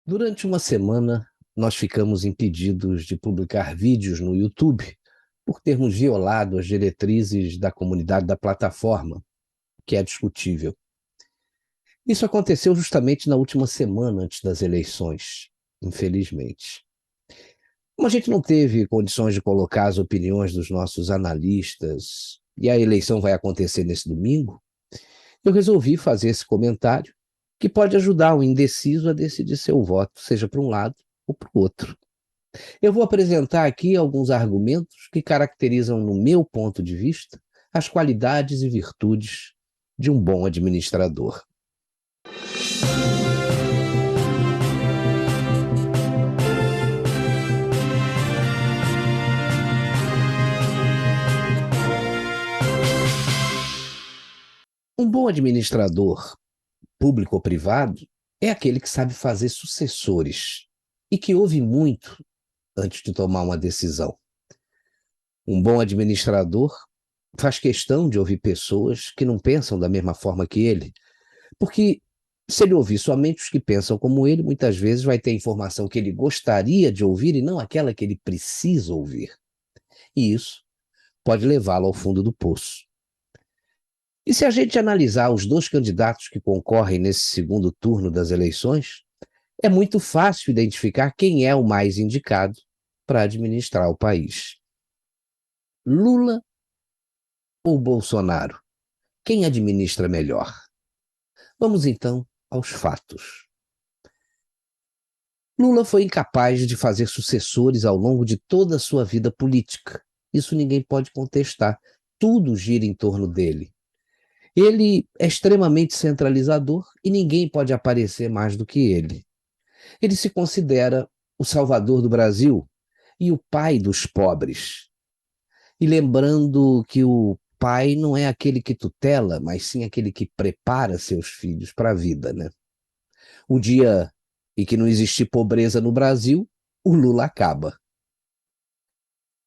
Durante uma semana, nós ficamos impedidos de publicar vídeos no YouTube por termos violado as diretrizes da comunidade da plataforma, que é discutível. Isso aconteceu justamente na última semana antes das eleições, infelizmente. Como a gente não teve condições de colocar as opiniões dos nossos analistas e a eleição vai acontecer nesse domingo, eu resolvi fazer esse comentário que pode ajudar o indeciso a decidir seu voto, seja para um lado ou para o outro. Eu vou apresentar aqui alguns argumentos que caracterizam, no meu ponto de vista, as qualidades e virtudes de um bom administrador. Um bom administrador, público ou privado, é aquele que sabe fazer sucessores e que ouve muito antes de tomar uma decisão. Um bom administrador faz questão de ouvir pessoas que não pensam da mesma forma que ele, porque se ele ouvir somente os que pensam como ele, muitas vezes vai ter informação que ele gostaria de ouvir e não aquela que ele precisa ouvir. E isso pode levá-lo ao fundo do poço. E se a gente analisar os dois candidatos que concorrem nesse segundo turno das eleições, é muito fácil identificar quem é o mais indicado para administrar o país. Lula ou Bolsonaro? Quem administra melhor? Vamos então aos fatos. Lula foi incapaz de fazer sucessores ao longo de toda a sua vida política. Isso ninguém pode contestar. Tudo gira em torno dele. Ele é extremamente centralizador e ninguém pode aparecer mais do que ele. Ele se considera o salvador do Brasil e o pai dos pobres. E lembrando que o pai não é aquele que tutela, mas sim aquele que prepara seus filhos para a vida, né? O dia em que não existir pobreza no Brasil, o Lula acaba.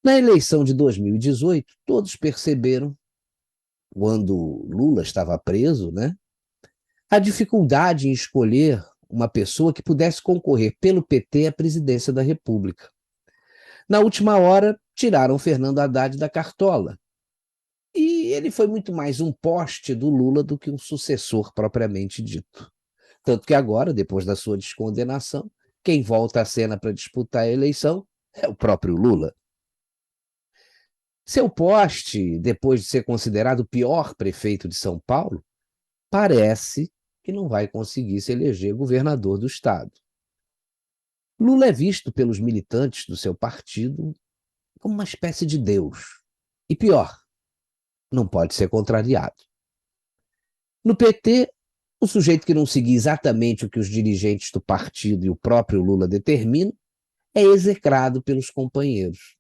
Na eleição de 2018, todos perceberam, quando Lula estava preso, né, a dificuldade em escolher uma pessoa que pudesse concorrer pelo PT à presidência da República. Na última hora, tiraram Fernando Haddad da cartola. E ele foi muito mais um poste do Lula do que um sucessor propriamente dito. Tanto que agora, depois da sua descondenação, quem volta à cena para disputar a eleição é o próprio Lula. Seu poste, depois de ser considerado o pior prefeito de São Paulo, parece que não vai conseguir se eleger governador do estado. Lula é visto pelos militantes do seu partido como uma espécie de Deus. E pior, não pode ser contrariado. No PT, o sujeito que não seguir exatamente o que os dirigentes do partido e o próprio Lula determinam é execrado pelos companheiros.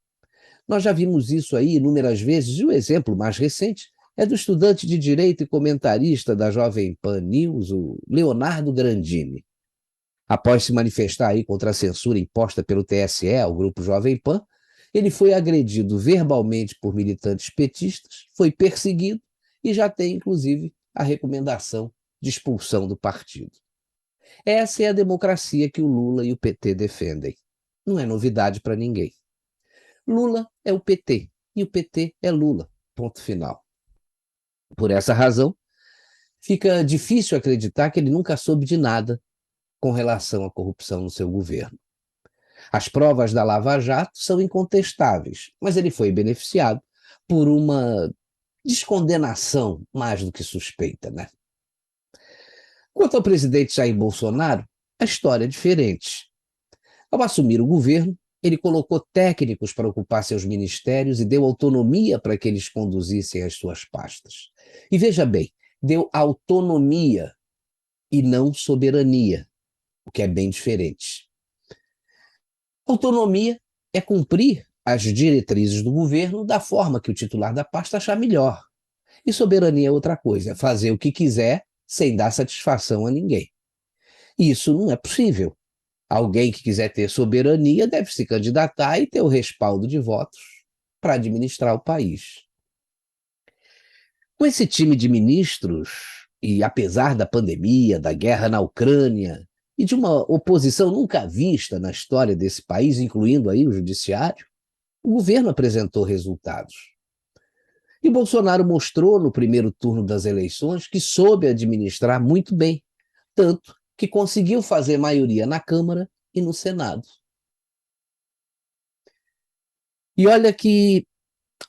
Nós já vimos isso aí inúmeras vezes, e o exemplo mais recente é do estudante de Direito e comentarista da Jovem Pan News, o Leonardo Grandini. Após se manifestar aí contra a censura imposta pelo TSE ao grupo Jovem Pan, ele foi agredido verbalmente por militantes petistas, foi perseguido e já tem, inclusive, a recomendação de expulsão do partido. Essa é a democracia que o Lula e o PT defendem. Não é novidade para ninguém. Lula é o PT e o PT é Lula. Ponto final. Por essa razão, fica difícil acreditar que ele nunca soube de nada com relação à corrupção no seu governo. As provas da Lava Jato são incontestáveis, mas ele foi beneficiado por uma descondenação mais do que suspeita, né? Quanto ao presidente Jair Bolsonaro, a história é diferente. Ao assumir o governo, ele colocou técnicos para ocupar seus ministérios e deu autonomia para que eles conduzissem as suas pastas. E veja bem, deu autonomia e não soberania, o que é bem diferente. Autonomia é cumprir as diretrizes do governo da forma que o titular da pasta achar melhor. E soberania é outra coisa, é fazer o que quiser sem dar satisfação a ninguém. Isso não é possível. Alguém que quiser ter soberania deve se candidatar e ter o respaldo de votos para administrar o país. Com esse time de ministros, e apesar da pandemia, da guerra na Ucrânia e de uma oposição nunca vista na história desse país, incluindo aí o judiciário, o governo apresentou resultados. E Bolsonaro mostrou no primeiro turno das eleições que soube administrar muito bem, tanto que conseguiu fazer maioria na Câmara e no Senado. E olha que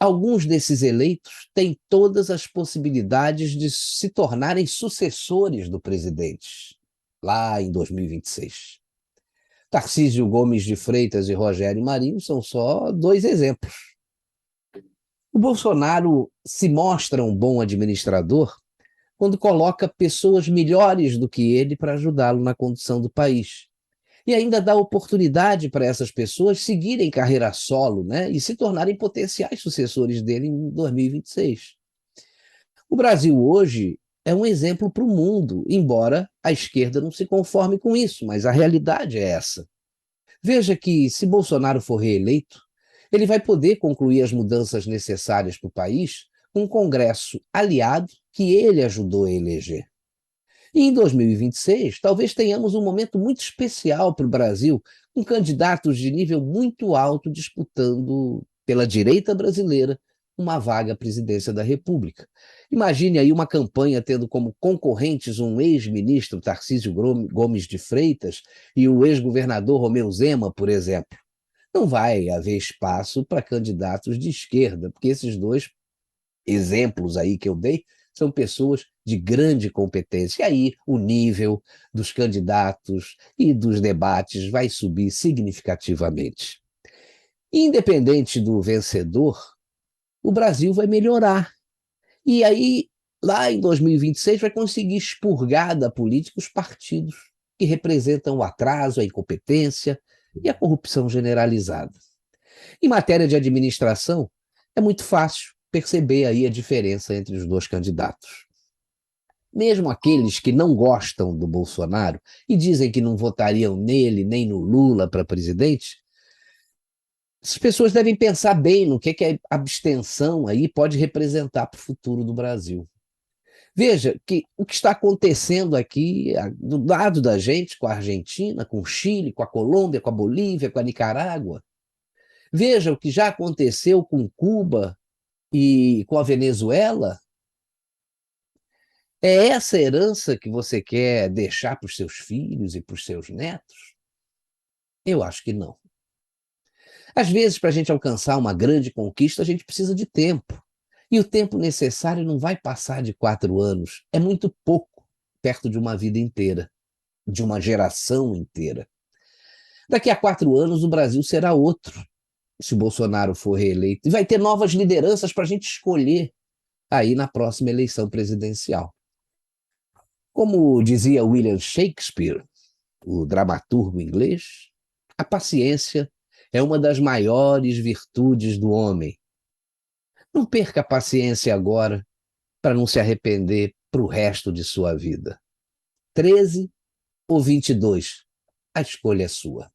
alguns desses eleitos têm todas as possibilidades de se tornarem sucessores do presidente, lá em 2026. Tarcísio Gomes de Freitas e Rogério Marinho são só dois exemplos. O Bolsonaro se mostra um bom administrador quando coloca pessoas melhores do que ele para ajudá-lo na condução do país. E ainda dá oportunidade para essas pessoas seguirem carreira solo, né, e se tornarem potenciais sucessores dele em 2026. O Brasil hoje é um exemplo para o mundo, embora a esquerda não se conforme com isso, mas a realidade é essa. Veja que, se Bolsonaro for reeleito, ele vai poder concluir as mudanças necessárias para o país com um Congresso aliado que ele ajudou a eleger. E em 2026, talvez tenhamos um momento muito especial para o Brasil, com candidatos de nível muito alto disputando pela direita brasileira uma vaga à presidência da República. Imagine aí uma campanha tendo como concorrentes um ex-ministro, Tarcísio Gomes de Freitas, e o ex-governador Romeu Zema, por exemplo. Não vai haver espaço para candidatos de esquerda, porque esses dois exemplos aí que eu dei são pessoas de grande competência. E aí o nível dos candidatos e dos debates vai subir significativamente. Independente do vencedor, o Brasil vai melhorar. E aí, lá em 2026, vai conseguir expurgar da política os partidos que representam o atraso, a incompetência e a corrupção generalizada. Em matéria de administração, é muito fácil perceber aí a diferença entre os dois candidatos. Mesmo aqueles que não gostam do Bolsonaro e dizem que não votariam nele nem no Lula para presidente, as pessoas devem pensar bem no que a abstenção aí pode representar para o futuro do Brasil. Veja que o que está acontecendo aqui, do lado da gente, com a Argentina, com o Chile, com a Colômbia, com a Bolívia, com a Nicarágua. Veja o que já aconteceu com Cuba e com a Venezuela. É essa herança que você quer deixar para os seus filhos e para os seus netos? Eu acho que não. Às vezes, para a gente alcançar uma grande conquista, a gente precisa de tempo. E o tempo necessário não vai passar de 4 anos. É muito pouco perto de uma vida inteira, de uma geração inteira. Daqui a 4 anos, o Brasil será outro, se o Bolsonaro for reeleito. E vai ter novas lideranças para a gente escolher aí na próxima eleição presidencial. Como dizia William Shakespeare, o dramaturgo inglês, a paciência é uma das maiores virtudes do homem. Não perca a paciência agora para não se arrepender para o resto de sua vida. 13 ou 22, a escolha é sua.